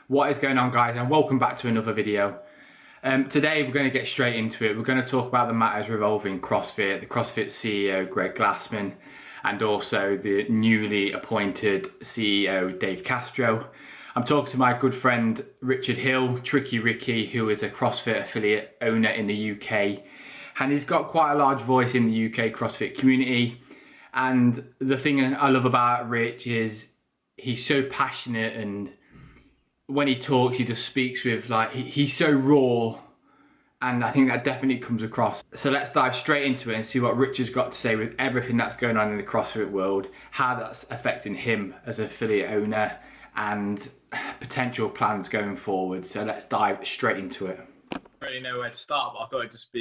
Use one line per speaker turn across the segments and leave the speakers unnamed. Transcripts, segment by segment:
What is going on, guys, and welcome back to another video. Today we're going to get straight into it. We're going to talk about the matters revolving CrossFit, the CrossFit CEO Greg Glassman, and also the newly appointed CEO Dave Castro. I'm talking to my good friend Richard Hill, Tricky Ricky, who is a CrossFit affiliate owner in the UK, and he's got quite a large voice in the UK CrossFit community. And the thing I love about Rich is he's so passionate, and when he talks, he just speaks with he's so raw, and I think that definitely comes across. So let's dive straight into it and see what Richard's got to say with everything that's going on in the CrossFit world, how that's affecting him as an affiliate owner, and potential plans going forward. So let's dive straight into it.
I don't really know where to start, but I thought it'd just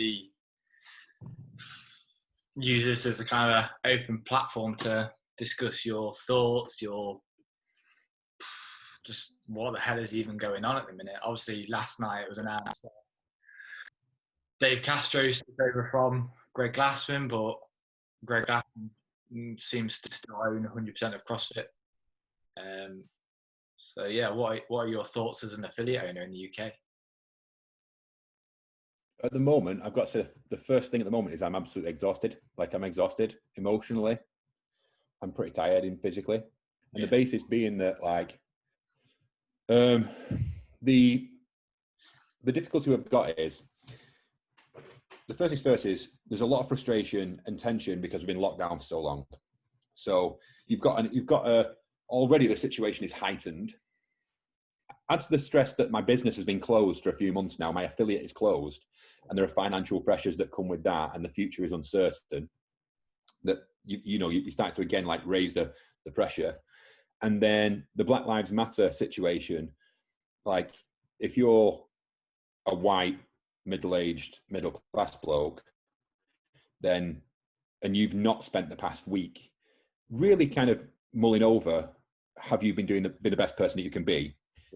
use this as a kind of open platform to discuss your thoughts, just what the hell is even going on at the minute. Obviously, last night it was announced that Dave Castro took over from Greg Glassman, but Greg Glassman seems to still own 100% of CrossFit. So yeah, what are your thoughts as an affiliate owner in the UK?
At the moment, I've got to say the first thing at the moment is I'm absolutely exhausted. Like, I'm exhausted emotionally. I'm pretty tired and physically. And the basis being that, like, the difficulty we've got is, the first things first is there's a lot of frustration and tension because we've been locked down for so long. So already the situation is heightened. Add to the stress that my business has been closed for a few months now. My affiliate is closed, and there are financial pressures that come with that, and the future is uncertain. That you start to again like raise the pressure, and then the Black Lives Matter situation. Like, if you're a white, middle-aged, middle-class bloke, and you've not spent the past week really kind of mulling over, have you been the best person that you can be?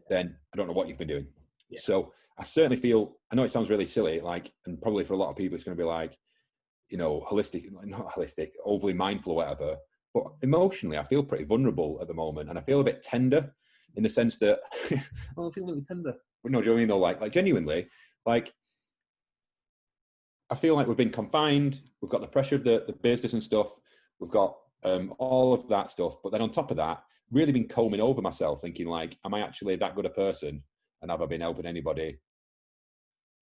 Then I don't know what you've been doing. Yeah. So I certainly feel, I know it sounds really silly, like, and probably for a lot of people it's going to be like, not holistic, overly mindful or whatever, but emotionally I feel pretty vulnerable at the moment, and I feel a bit tender in the sense that, I feel really tender. But no, do you know what I mean though? Like genuinely, like, I feel like we've been confined, we've got the pressure of the business and stuff, we've got all of that stuff, but then on top of that, really been combing over myself, thinking like, am I actually that good a person, and have I been helping anybody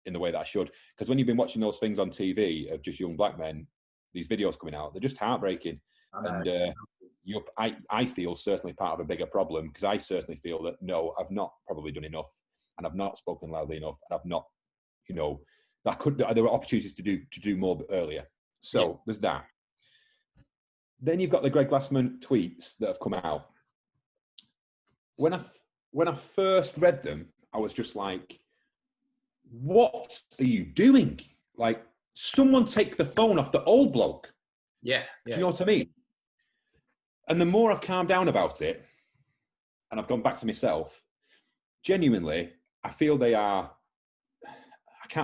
in the way that I should? Because when you've been watching those things on TV of just young black men, these videos coming out, they're just heartbreaking. And I feel certainly part of a bigger problem, because I certainly feel that no, I've not probably done enough, and I've not spoken loudly enough, and I've not, there were opportunities to do more earlier. So there's that. Then you've got the Greg Glassman tweets that have come out. When I first read them, I was just like, what are you doing? Like, someone take the phone off the old bloke.
Yeah.
Do you know what I mean? And the more I've calmed down about it, and I've gone back to myself, genuinely, I feel they're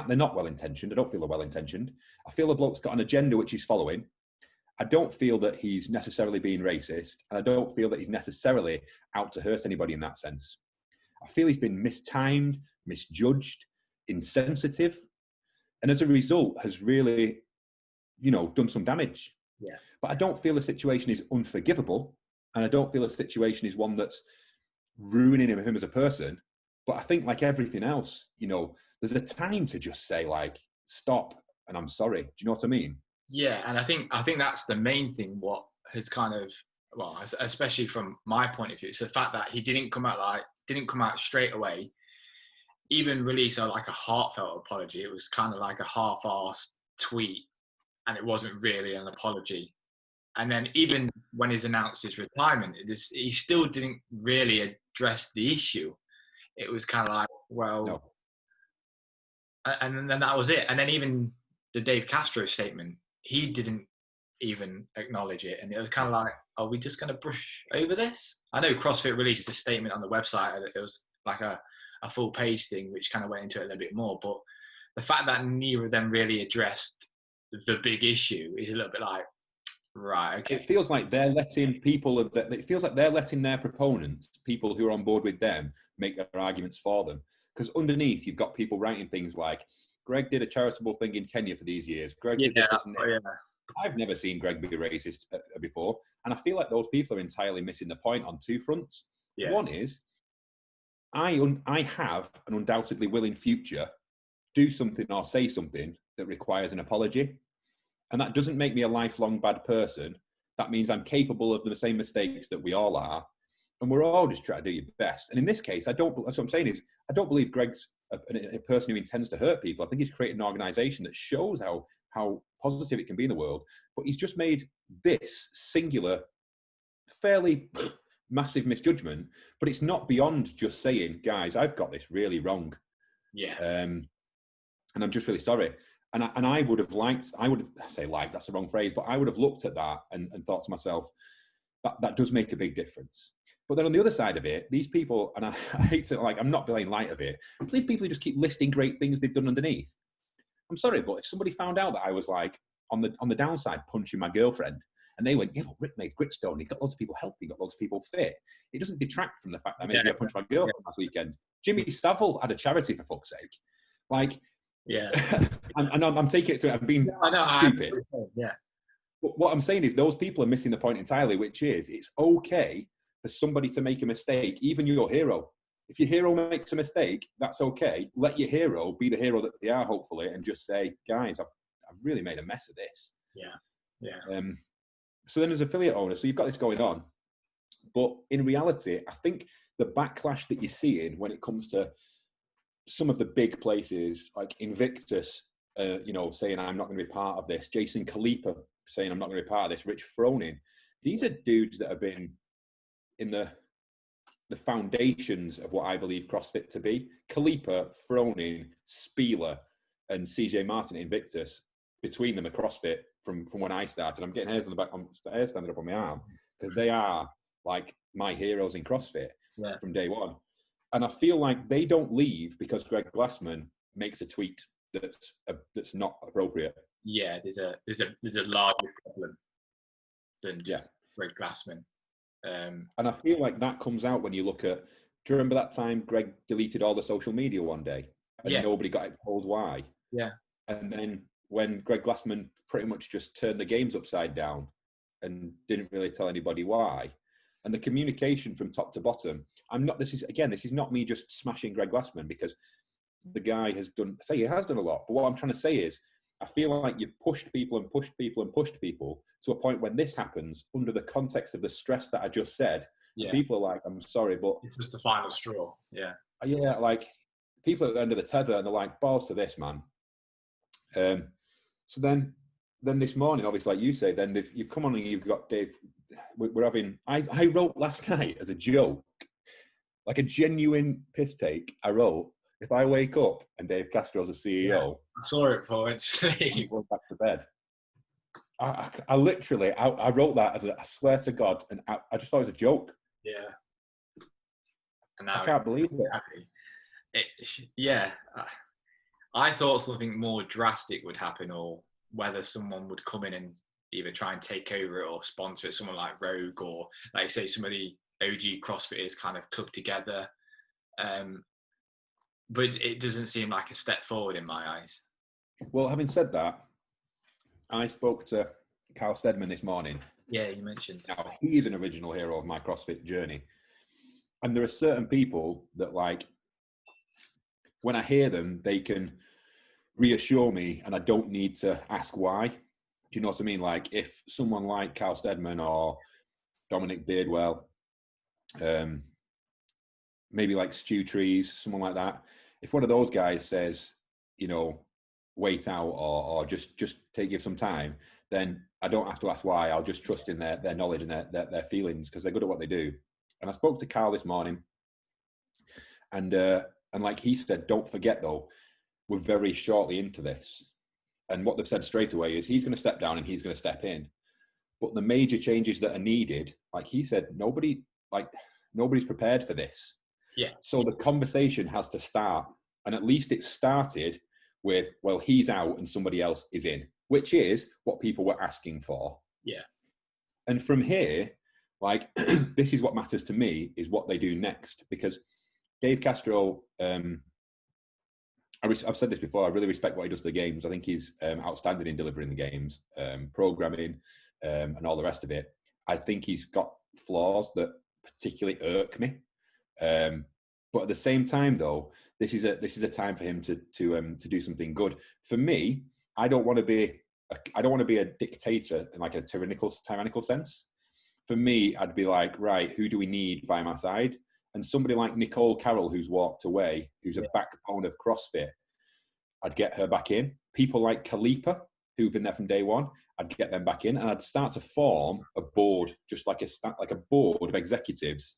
not well-intentioned. I don't feel they're well-intentioned. I feel the bloke's got an agenda which he's following. I don't feel that he's necessarily being racist, and I don't feel that he's necessarily out to hurt anybody in that sense. I feel he's been mistimed, misjudged, insensitive, and as a result has really, done some damage.
Yeah.
But I don't feel the situation is unforgivable, and I don't feel the situation is one that's ruining him as a person. But I think, like everything else, there's a time to just say, like, stop, and I'm sorry. Do you know what I mean?
Yeah, and I think that's the main thing. What has kind of, well, especially from my point of view, it's the fact that he didn't come out straight away, even release a heartfelt apology. It was kind of like a half-assed tweet, and it wasn't really an apology. And then even when he's announced his retirement, he still didn't really address the issue. It was kind of like, well, no. And then that was it. And then even the Dave Castro statement, he didn't even acknowledge it. And it was kind of like, are we just going to brush over this? I know CrossFit released a statement on the website. It was like a full page thing, which kind of went into it a little bit more. But the fact that neither of them really addressed the big issue is a little bit like, Right. Okay.
It feels like they're letting people, it feels like they're letting their proponents, people who are on board with them, make their arguments for them. Because underneath, you've got people writing things like, Greg did a charitable thing in Kenya for these years. Greg did this, and this.
Yeah.
I've never seen Greg be racist before. And I feel like those people are entirely missing the point on two fronts.
Yeah.
One is, I have an undoubtedly willing future do something or say something that requires an apology. And that doesn't make me a lifelong bad person. That means I'm capable of the same mistakes that we all are. And we're all just trying to do your best. And in this case, that's what I'm saying is, I don't believe Greg's a person who intends to hurt people. I think he's created an organization that shows how positive it can be in the world. But he's just made this singular, fairly massive misjudgment. But it's not beyond just saying, guys, I've got this really wrong.
Yeah.
And I'm just really sorry. And I would have say liked, that's the wrong phrase, but I would have looked at that and thought to myself, that does make a big difference. But then on the other side of it, these people, and I hate to, I'm not playing light of it, but these people who just keep listing great things they've done underneath. I'm sorry, but if somebody found out that I was on the downside punching my girlfriend, and they went, yeah, well, Rick made Gritstone, he got loads of people healthy, he got loads of people fit. It doesn't detract from the fact that maybe I punched my girlfriend last weekend. Jimmy Savile had a charity, for fuck's sake.
Yeah.
I'm taking it to, I'm being stupid.
Yeah.
But what I'm saying is those people are missing the point entirely, which is it's okay for somebody to make a mistake, even your hero. If your hero makes a mistake, that's okay. Let your hero be the hero that they are, hopefully, and just say, guys, I've really made a mess of this.
Yeah.
So then as affiliate owner, so you've got this going on. But in reality, I think the backlash that you're seeing when it comes to some of the big places like Invictus, saying I'm not going to be part of this. Jason Khalipa saying I'm not going to be part of this. Rich Froning. These are dudes that have been in the foundations of what I believe CrossFit to be. Khalipa, Froning, Spieler, and CJ Martin at Invictus. Between them, are CrossFit from when I started. I'm getting hairs on the back. Hair standing up on my arm because they are like my heroes in CrossFit from day one. And I feel like they don't leave because Greg Glassman makes a tweet that's not appropriate.
Yeah, there's a larger problem than just Greg Glassman.
And I feel like that comes out when you look at. Do you remember that time Greg deleted all the social media one day and nobody got told why?
Yeah. And
then when Greg Glassman pretty much just turned the games upside down and didn't really tell anybody why. And the communication from top to bottom, this is not me just smashing Greg Glassman because the guy he has done a lot. But what I'm trying to say is, I feel like you've pushed people and pushed people and pushed people to a point when this happens under the context of the stress that I just said.
Yeah.
People are like, I'm sorry, but
it's just the final straw. Yeah.
Yeah. Like people at the end of the tether and they're like, balls to this, man. So then this morning, obviously, like you say, then you've come on and you've got Dave. We're having. I wrote last night as a joke, like a genuine piss take. I wrote, if I wake up and Dave Castro's a CEO,
I saw it before it's sleep.
Go back to bed. I literally wrote that I swear to God, and I just thought it was a joke.
Yeah. And now
I can't believe it.
I thought something more drastic would happen, or whether someone would come in and either try and take over it or sponsor it, someone like Rogue or, like you say, some of the OG CrossFitters kind of club together. But it doesn't seem like a step forward in my eyes.
Well, having said that, I spoke to Carl Steadman this morning.
Yeah, you mentioned.
Now, he is an original hero of my CrossFit journey. And there are certain people that, like, when I hear them, they can reassure me and I don't need to ask why. Do you know what I mean? Like, if someone like Carl Steadman or Dominic Beardwell, maybe like Stu Trees, someone like that, if one of those guys says, wait out or just give some time, then I don't have to ask why. I'll just trust in their knowledge and their feelings because they're good at what they do. And I spoke to Carl this morning, and like he said, don't forget though, we're very shortly into this. And what they've said straight away is he's going to step down and he's going to step in. But the major changes that are needed, like he said, nobody's prepared for this.
Yeah.
So the conversation has to start. And at least it started with, well, he's out and somebody else is in, which is what people were asking for.
Yeah.
And from here, like, this is what matters to me, is what they do next. Because Dave Castro, I've said this before, I really respect what he does to the games. I think he's outstanding in delivering the games, programming, and all the rest of it. I think he's got flaws that particularly irk me. But at the same time, though, this is a time for him to do something good. For me, I don't want to be a dictator in like a tyrannical sense. For me, I'd be like, right, who do we need by my side? And somebody like Nicole Carroll, who's walked away, who's a backbone of CrossFit, I'd get her back in. People like Kalipa, who've been there from day one, I'd get them back in, and I'd start to form a board, just like a board of executives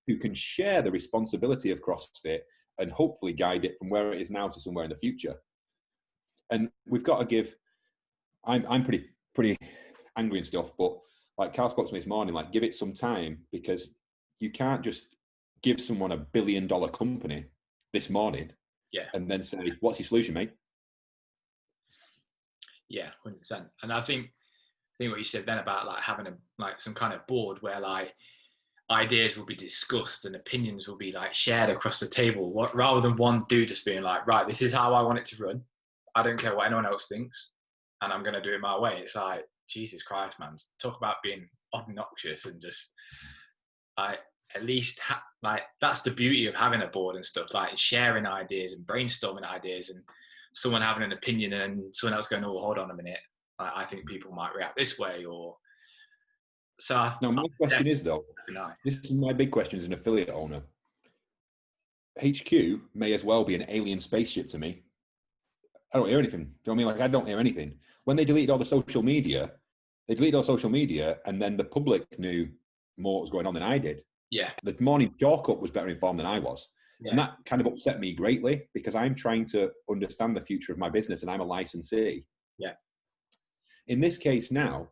who can share the responsibility of CrossFit and hopefully guide it from where it is now to somewhere in the future. And we've got to give. I'm pretty angry and stuff, but like Carl spoke to me this morning, like, give it some time, because you can't just give someone $1 billion company this morning, and then say, "What's your solution, mate?"
Yeah, 100%. And I think what you said then about like having some kind of board where like ideas will be discussed and opinions will be like shared across the table, rather than one dude just being like, right, this is how I want it to run. I don't care what anyone else thinks, and I'm going to do it my way. It's like, Jesus Christ, man, talk about being obnoxious. And just like, at least like, that's the beauty of having a board and stuff, like sharing ideas and brainstorming ideas, and someone having an opinion and someone else going, oh, hold on a minute, I think people might react this way. Or so
now my question is, though, this is my big question as an affiliate owner. HQ may as well be an alien spaceship to me. I don't hear anything. Do you know what I mean? Like, I don't hear anything. When they deleted all the social media, and then the public knew more what was going on than I did.
Yeah.
The morning chalk up was better informed than I was. Yeah. And that kind of upset me greatly, because I'm trying to understand the future of my business and I'm a licensee.
Yeah.
In this case now,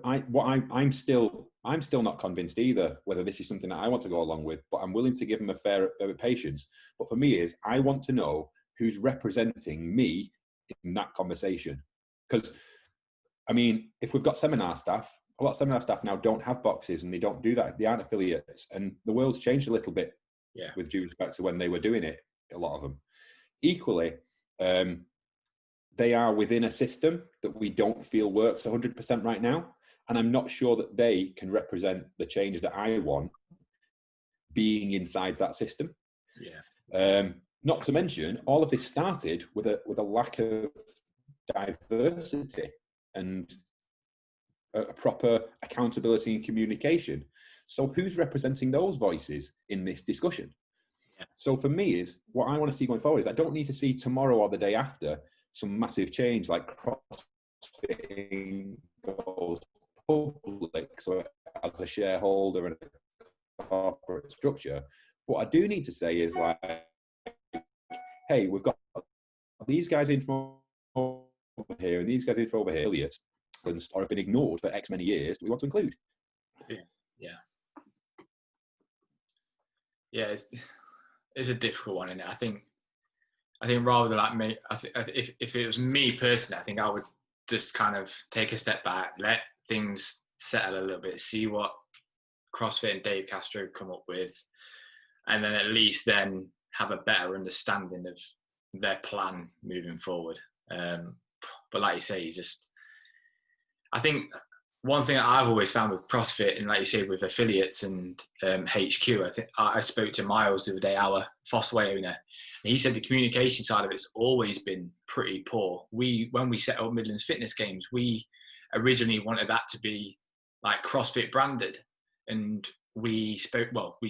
I'm still not convinced either whether this is something that I want to go along with, but I'm willing to give them a fair patience. But for me is, I want to know who's representing me in that conversation. Because, I mean, if we've got seminar staff, a lot of seminar staff now don't have boxes and they don't do that. They aren't affiliates. And the world's changed a little bit, with due respect to when they were doing it, a lot of them. Equally, they are within a system that we don't feel works 100% right now. And I'm not sure that they can represent the change that I want being inside that system.
Yeah.
Not to mention, all of this started with a lack of diversity and a proper accountability and communication. So who's representing those voices in this discussion? Yeah. So for me, is what I want to see going forward is, I don't need to see tomorrow or the day after some massive change like CrossFit goes public, so as a shareholder and a corporate structure. What I do need to say is, like, hey, we've got these guys in from over here and these guys in from over here, affiliates, or have been ignored for X many years, we want to include.
Yeah, it's a difficult one, isn't it? I think rather than like me, if it was me personally, I think I would just kind of take a step back, let things settle a little bit, see what CrossFit and Dave Castro come up with, and then at least then have a better understanding of their plan moving forward. But like you say, I think one thing that I've always found with CrossFit, and like you say, with affiliates and HQ, I think I spoke to Miles the other day, our Fossway owner, and he said the communication side of it's always been pretty poor. When we set up Midlands Fitness Games, we originally wanted that to be like CrossFit branded, and we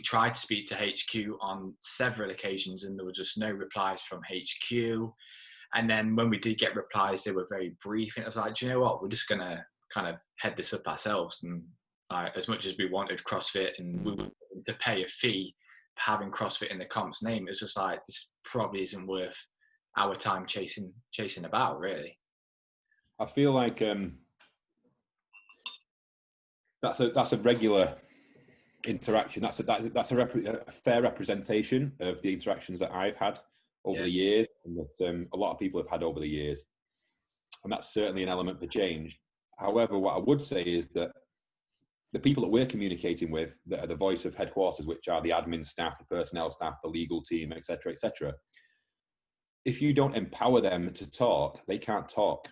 tried to speak to HQ on several occasions, and there were just no replies from HQ. And then when we did get replies, they were very brief. And it was like, do you know what? We're just going to kind of head this up ourselves. And as much as we wanted CrossFit and we were to pay a fee for having CrossFit in the comp's name, it's just like, this probably isn't worth our time chasing about, really.
I feel like that's a regular interaction. That's a fair representation of the interactions that I've had over the years, and that a lot of people have had over the years, and that's certainly an element for change. However, what I would say is that the people that we're communicating with, that are the voice of headquarters, which are the admin staff, the personnel staff, the legal team, etc., if you don't empower them to talk, they can't talk.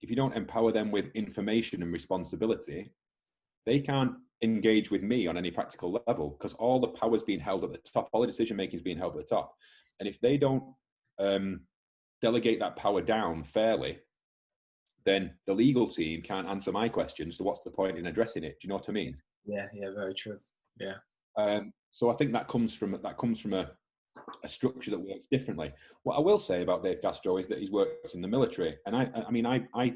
If you don't empower them with information and responsibility, they can't engage with me on any practical level, because all the power is being held at the top, all the decision making is being held at the top. And if they don't delegate that power down fairly, then the legal team can't answer my questions. So what's the point in addressing it? Do you know what I mean?
Yeah, very true. Yeah.
So I think that comes from a structure that works differently. What I will say about Dave Castro is that he's worked in the military, and I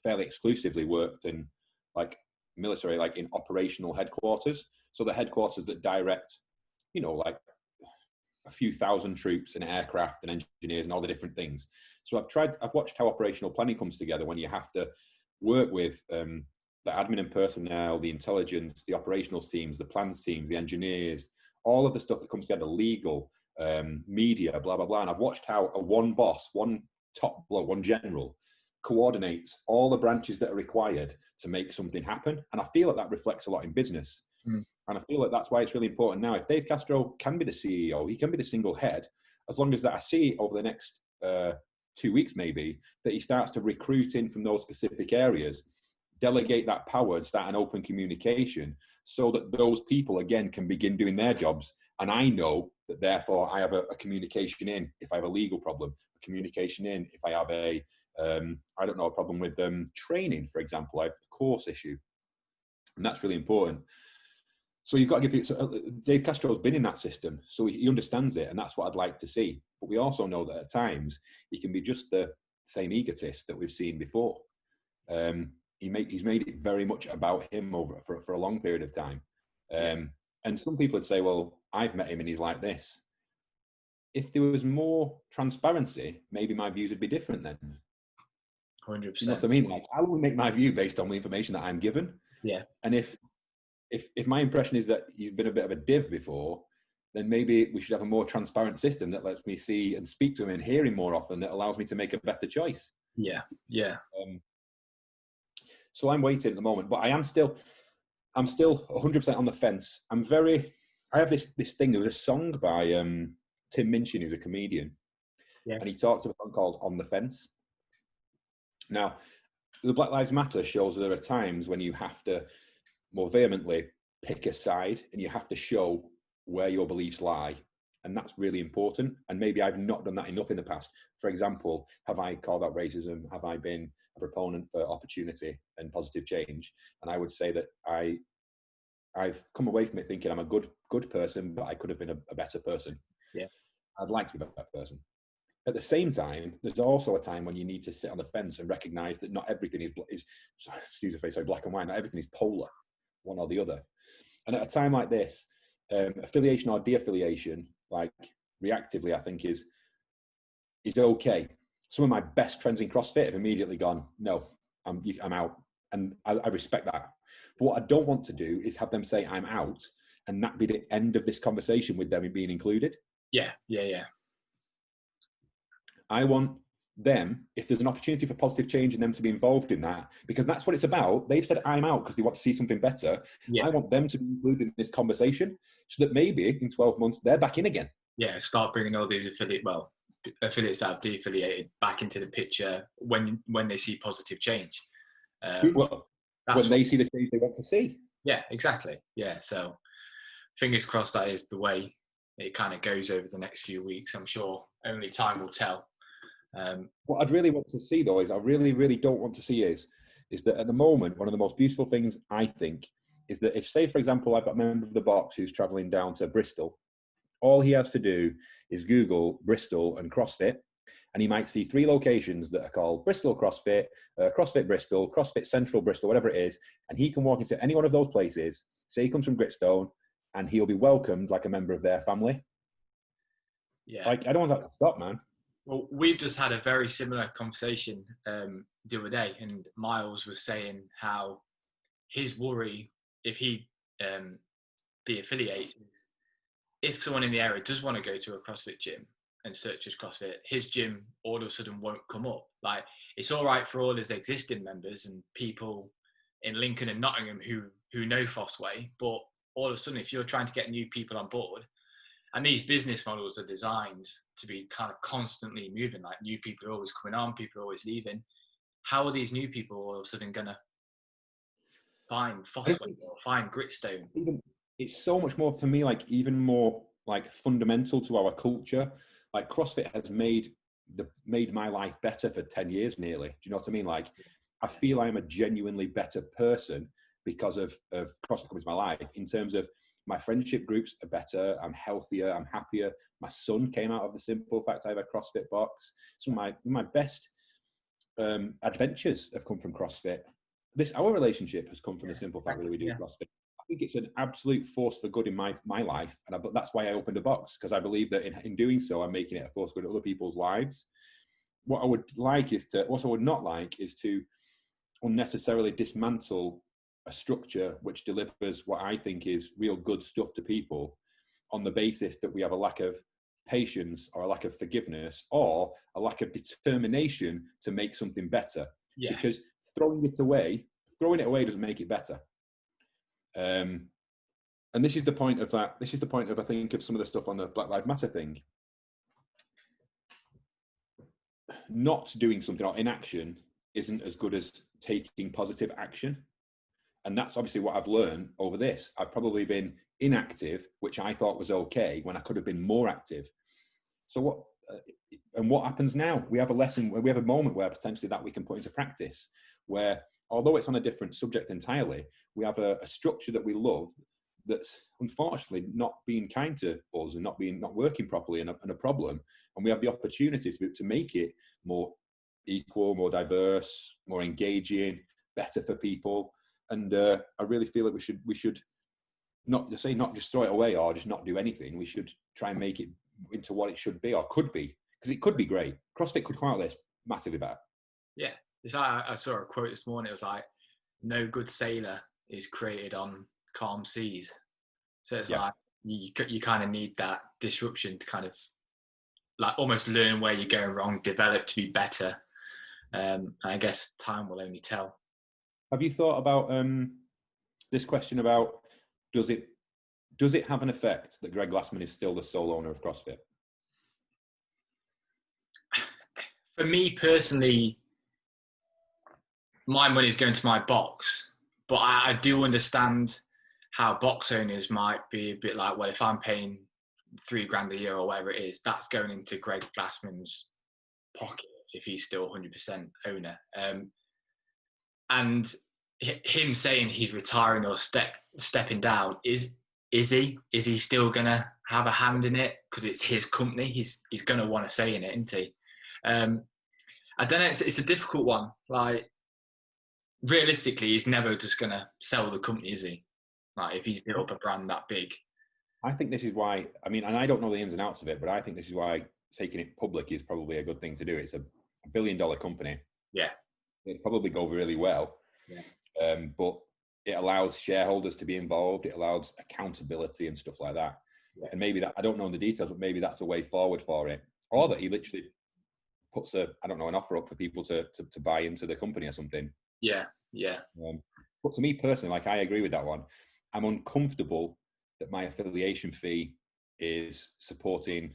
fairly exclusively worked in like military, like in operational headquarters. So the headquarters that direct, like a few thousand troops and aircraft and engineers and all the different things. So I've watched how operational planning comes together when you have to work with the admin and personnel, the intelligence, the operational teams, the plans teams, the engineers, all of the stuff that comes together, legal, media, blah, blah, blah. And I've watched how one boss, one top bloke, one general coordinates all the branches that are required to make something happen. And I feel that reflects a lot in business. And I feel like that's why it's really important now. If Dave Castro can be the CEO, he can be the single head, as long as that I see over the next 2 weeks maybe, that he starts to recruit in from those specific areas, delegate that power and start an open communication, so that those people, again, can begin doing their jobs. And I know that therefore I have a communication in if I have a legal problem, a communication in if I have a problem with training, for example, I have a course issue. And that's really important. So you've got to give people, so Dave Castro's been in that system, so he understands it, and that's what I'd like to see. But we also know that at times he can be just the same egotist that we've seen before. He's made it very much about him for a long period of time. And some people would say, well, I've met him and he's like this. If there was more transparency, maybe my views would be different then.
100%.
You know what I mean? Like, I will make my view based on the information that I'm given.
Yeah.
And if my impression is that he's been a bit of a div before, then maybe we should have a more transparent system that lets me see and speak to him and hear him more often, that allows me to make a better choice.
Yeah.
So I'm waiting at the moment, but I'm still 100% on the fence. I have this thing. There was a song by Tim Minchin, who's a comedian, and he talked about a song called "On the Fence." Now, the Black Lives Matter shows that there are times when you have to more vehemently pick a side, and you have to show where your beliefs lie, and that's really important. And maybe I've not done that enough in the past. For example, have I called out racism? Have I been a proponent for opportunity and positive change? And I would say that I've come away from it thinking I'm a good person, but I could have been a better person.
Yeah,
I'd like to be a better person. At the same time, there's also a time when you need to sit on the fence and recognize that not everything is excuse the phrase, sorry, black and white. Not everything is polar, one or the other. And at a time like this, affiliation or de-affiliation, like reactively, I think is okay. Some of my best friends in CrossFit have immediately gone, no, I'm out. And I respect that. But what I don't want to do is have them say I'm out and that be the end of this conversation with them being included.
Yeah.
I want them, if there's an opportunity for positive change in them, to be involved in that, because that's what it's about. They've said I'm out because they want to see something better. Yeah. I want them to be included in this conversation so that maybe in 12 months they're back in again.
Yeah, start bringing all these affiliates that have de-affiliated back into the picture when they see positive change.
When they see the change they want to see.
Yeah, exactly. Yeah, so fingers crossed that is the way it kind of goes over the next few weeks. I'm sure only time will tell.
What I'd really want to see, though, is I really, really don't want to see is that at the moment, one of the most beautiful things, I think, is that if, say, for example, I've got a member of the box who's traveling down to Bristol, all he has to do is Google Bristol and CrossFit, and he might see 3 locations that are called Bristol CrossFit, CrossFit Bristol, CrossFit Central Bristol, whatever it is, and he can walk into any one of those places, say he comes from Gritstone, and he'll be welcomed like a member of their family.
Yeah.
Like, I don't want that to stop, man.
Well, we've just had a very similar conversation the other day, and Miles was saying how his worry, if he de-affiliates, if someone in the area does want to go to a CrossFit gym and search as CrossFit, his gym all of a sudden won't come up. Like, it's all right for all his existing members and people in Lincoln and Nottingham who who know Fosway, but all of a sudden, if you're trying to get new people on board, and these business models are designed to be kind of constantly moving, like new people are always coming on, people are always leaving. How are these new people all of a sudden going to find Fosway or find Gritstone?
It's so much more for me, like even more like fundamental to our culture. Like CrossFit has made my life better for 10 years nearly. Do you know what I mean? Like I feel I'm a genuinely better person because of CrossFit coming to my life. In terms of my friendship groups are better, I'm healthier, I'm happier. My son came out of the simple fact I have a CrossFit box. Some of my best adventures have come from CrossFit. Our relationship has come from the simple fact that we do CrossFit. I think it's an absolute force for good in my life, and that's why I opened a box, because I believe that in doing so, I'm making it a force for good in other people's lives. What I would not like is to unnecessarily dismantle a structure which delivers what I think is real good stuff to people on the basis that we have a lack of patience or a lack of forgiveness or a lack of determination to make something better.
Yeah.
Because throwing it away doesn't make it better. And this is the point of I think of some of the stuff on the Black Lives Matter thing. Not doing something or inaction isn't as good as taking positive action. And that's obviously what I've learned over this. I've probably been inactive, which I thought was okay, when I could have been more active. So what happens now? We have a lesson, we have a moment where potentially that we can put into practice, where although it's on a different subject entirely, we have a structure that we love that's unfortunately not being kind to us and not working properly, and a problem. And we have the opportunities to make it more equal, more diverse, more engaging, better for people. And I really feel that we should not just throw it away or just not do anything. We should try and make it into what it should be or could be, because it could be great. CrossFit could come out of this massively better.
Yeah. It's like, I saw a quote this morning. It was like, no good sailor is created on calm seas. So it's like you kind of need that disruption to kind of like almost learn where you're going wrong, develop to be better. I guess time will only tell.
Have you thought about this question about does it have an effect that Greg Glassman is still the sole owner of CrossFit?
For me personally, my money is going to my box, but I do understand how box owners might be a bit like, well, if I'm paying $3,000 a year or whatever it is, that's going into Greg Glassman's pocket if he's still 100% owner. And him saying he's retiring or stepping down, is he still gonna have a hand in it because it's his company? He's gonna want to say in it, isn't he? I don't know. It's a difficult one. Like realistically, he's never just gonna sell the company, is he? Like if he's built up a brand that big.
I think this is why. I mean, and I don't know the ins and outs of it, but I think this is why taking it public is probably a good thing to do. It's a $1 billion company.
Yeah,
it'd probably go really well.
Yeah.
But it allows shareholders to be involved. It allows accountability and stuff like that. Yeah. And maybe that, I don't know the details, but maybe that's a way forward for it. Or that he literally puts an offer up for people to buy into the company or something.
Yeah, yeah.
But to me personally, like I agree with that one. I'm uncomfortable that my affiliation fee is supporting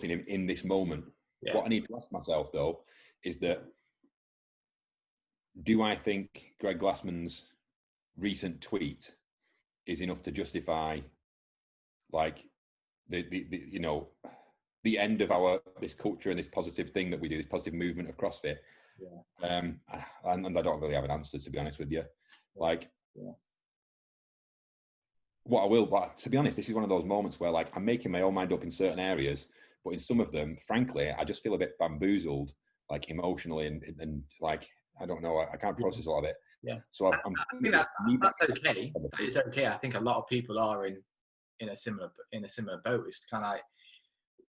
him in this moment. Yeah. What I need to ask myself though is that, do I think Greg Glassman's recent tweet is enough to justify like the end of this culture and this positive thing that we do, this positive movement of CrossFit? Yeah. And I don't really have an answer, to be honest with you. Like, yeah. But to be honest, this is one of those moments where like I'm making my own mind up in certain areas, but in some of them, frankly, I just feel a bit bamboozled, like emotionally and like, I don't know, I can't process a lot of it.
Yeah.
So I
think that's okay. It's okay. I think a lot of people are in a similar boat. It's kind of like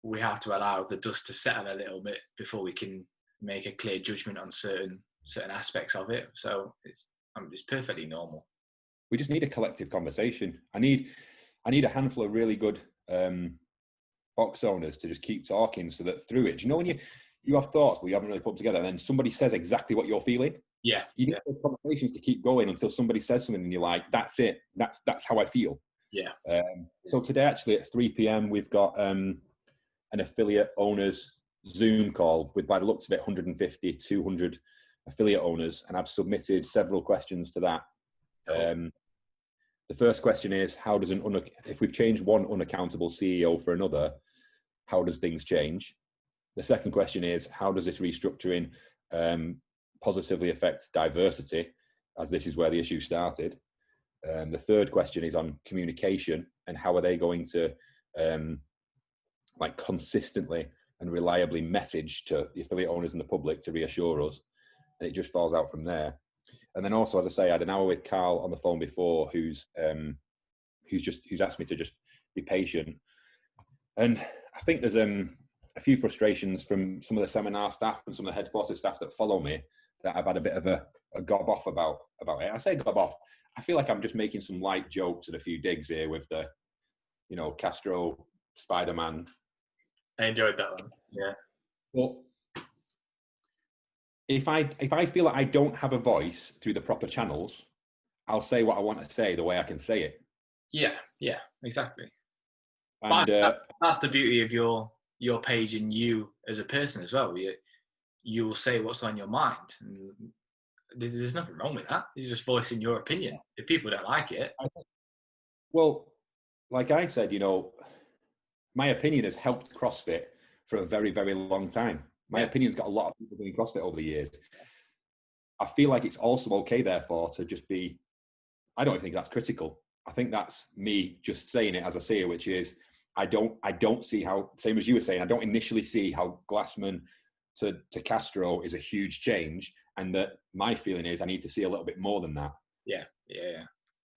we have to allow the dust to settle a little bit before we can make a clear judgment on certain aspects of it. So it's perfectly normal.
We just need a collective conversation. I need a handful of really good box owners to just keep talking, so that through it, do you know, when you have thoughts, but you haven't really put them together. And then somebody says exactly what you're feeling.
Yeah.
You need those conversations to keep going until somebody says something and you're like, that's it. That's how I feel.
Yeah.
So today, actually, at 3 p.m., we've got an affiliate owners Zoom call with, by the looks of it, 150, 200 affiliate owners. And I've submitted several questions to that.
Cool.
The first question is, how does if we've changed one unaccountable CEO for another, how does things change? The second question is, how does this restructuring positively affect diversity, as this is where the issue started? The third question is on communication, and how are they going to consistently and reliably message to the affiliate owners and the public to reassure us? And it just falls out from there. And then also, as I say, I had an hour with Carl on the phone before, who's asked me to just be patient. And I think there's a few frustrations from some of the seminar staff and some of the headquarters staff that follow me that I've had a bit of a gob off about it. I say gob off. I feel like I'm just making some light jokes and a few digs here with the, Castro, Spider-Man.
I enjoyed that one. Yeah.
But if I feel like I don't have a voice through the proper channels, I'll say what I want to say the way I can say it.
Yeah, exactly.
And
that's the beauty of your page and you as a person as well. You will say what's on your mind, and there's nothing wrong with that. You're just voicing your opinion. If people don't like it,
well, like I said, my opinion has helped CrossFit for a very, very long time. My opinion's got a lot of people doing CrossFit over the years. I feel like it's also okay, therefore, to just be, I don't think that's critical. I think that's me just saying it as I see it, which is, I don't see how, same as you were saying, I don't initially see how Glassman to Castro is a huge change, and that my feeling is I need to see a little bit more than that.
Yeah.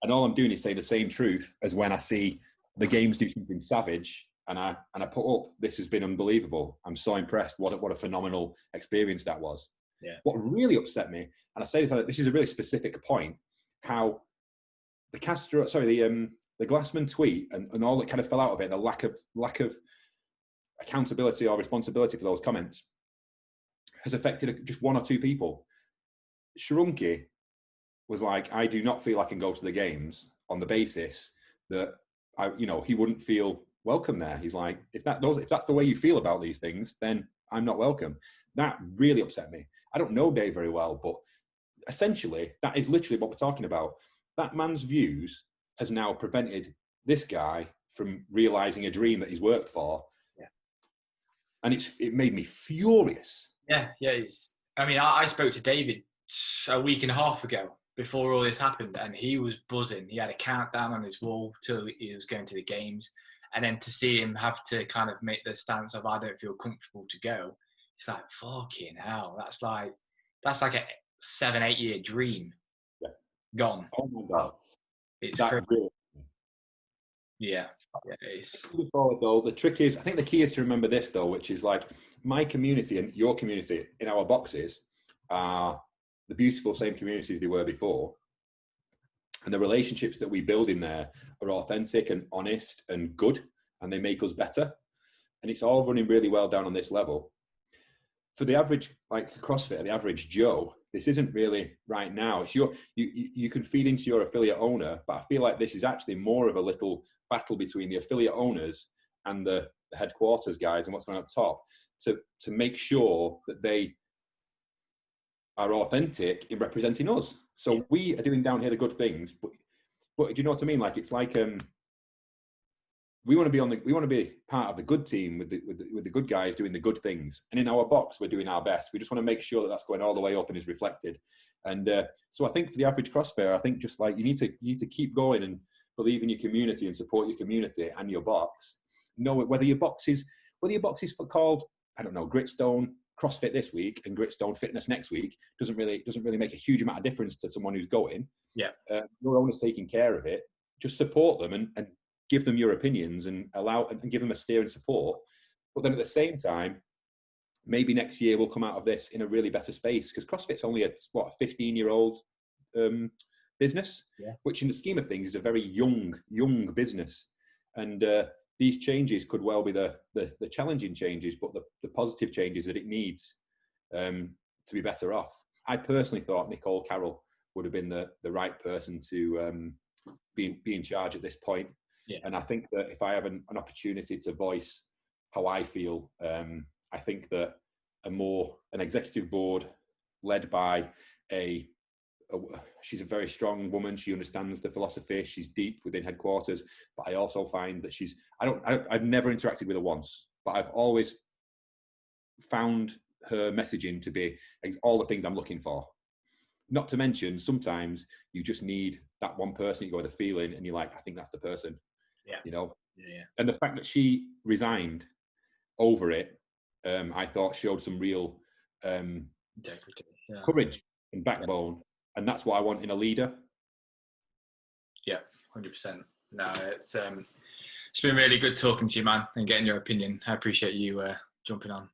And all I'm doing is say the same truth as when I see the games do something savage, and I put up, this has been unbelievable. I'm so impressed. What a phenomenal experience that was.
Yeah.
What really upset me, and I say this is a really specific point, how the Glassman tweet and all that kind of fell out of it, the lack of accountability or responsibility for those comments has affected just one or two people. Shrunky was like, I do not feel I can go to the games on the basis that he wouldn't feel welcome there. He's like, if that's the way you feel about these things, then I'm not welcome. That really upset me. I don't know Dave very well, but essentially that is literally what we're talking about. That man's views has now prevented this guy from realizing a dream that he's worked for.
Yeah.
And it made me furious.
Yeah. I spoke to David a week and a half ago before all this happened, and he was buzzing. He had a countdown on his wall till he was going to the games. And then to see him have to kind of make the stance of, I don't feel comfortable to go. It's like, fucking hell. That's like a 7-8 year dream.
Yeah.
Gone.
Oh my God.
It's
that
crazy.
Really,
yeah.
Forward, though, the trick is, I think the key is to remember this, though, which is like my community and your community in our boxes are the beautiful same communities they were before. And the relationships that we build in there are authentic and honest and good, and they make us better. And it's all running really well down on this level. For the average, CrossFit, the average Joe, this isn't really right now. It's you can feed into your affiliate owner, but I feel like this is actually more of a little battle between the affiliate owners and the headquarters guys and what's going on up top to make sure that they are authentic in representing us. So we are doing down here the good things, but do you know what I mean? Like, it's like we want to be part of the good team with the good guys doing the good things, and in our box we're doing our best. We just want to make sure that that's going all the way up and is reflected. And so I think for the average CrossFitter, I think just like you need to keep going and believe in your community and support your community and your box. Know whether your box is called, I don't know, Gritstone CrossFit this week and Gritstone Fitness next week doesn't really make a huge amount of difference to someone who's going.
Yeah.
Your owner's taking care of it. Just support them and give them your opinions and and give them a steer and support. But then at the same time, maybe next year we'll come out of this in a really better space, because CrossFit's only a 15-year-old business, which in the scheme of things is a very young business. And these changes could well be the challenging changes, but the positive changes that it needs to be better off. I personally thought Nicole Carroll would have been the right person to be in charge at this point.
Yeah.
And I think that if I have an opportunity to voice how I feel, I think that an executive board led by she's a very strong woman. She understands the philosophy. She's deep within headquarters, but I also find that I've never interacted with her once, but I've always found her messaging to be all the things I'm looking for. Not to mention, sometimes you just need that one person, you go with a feeling and you're like, I think that's the person.
Yeah.
You know?
Yeah.
And the fact that she resigned over it, I thought showed some real
integrity,
courage and backbone. And that's what I want in a leader.
Yeah, 100%. No, it's been really good talking to you, man, and getting your opinion. I appreciate you jumping on.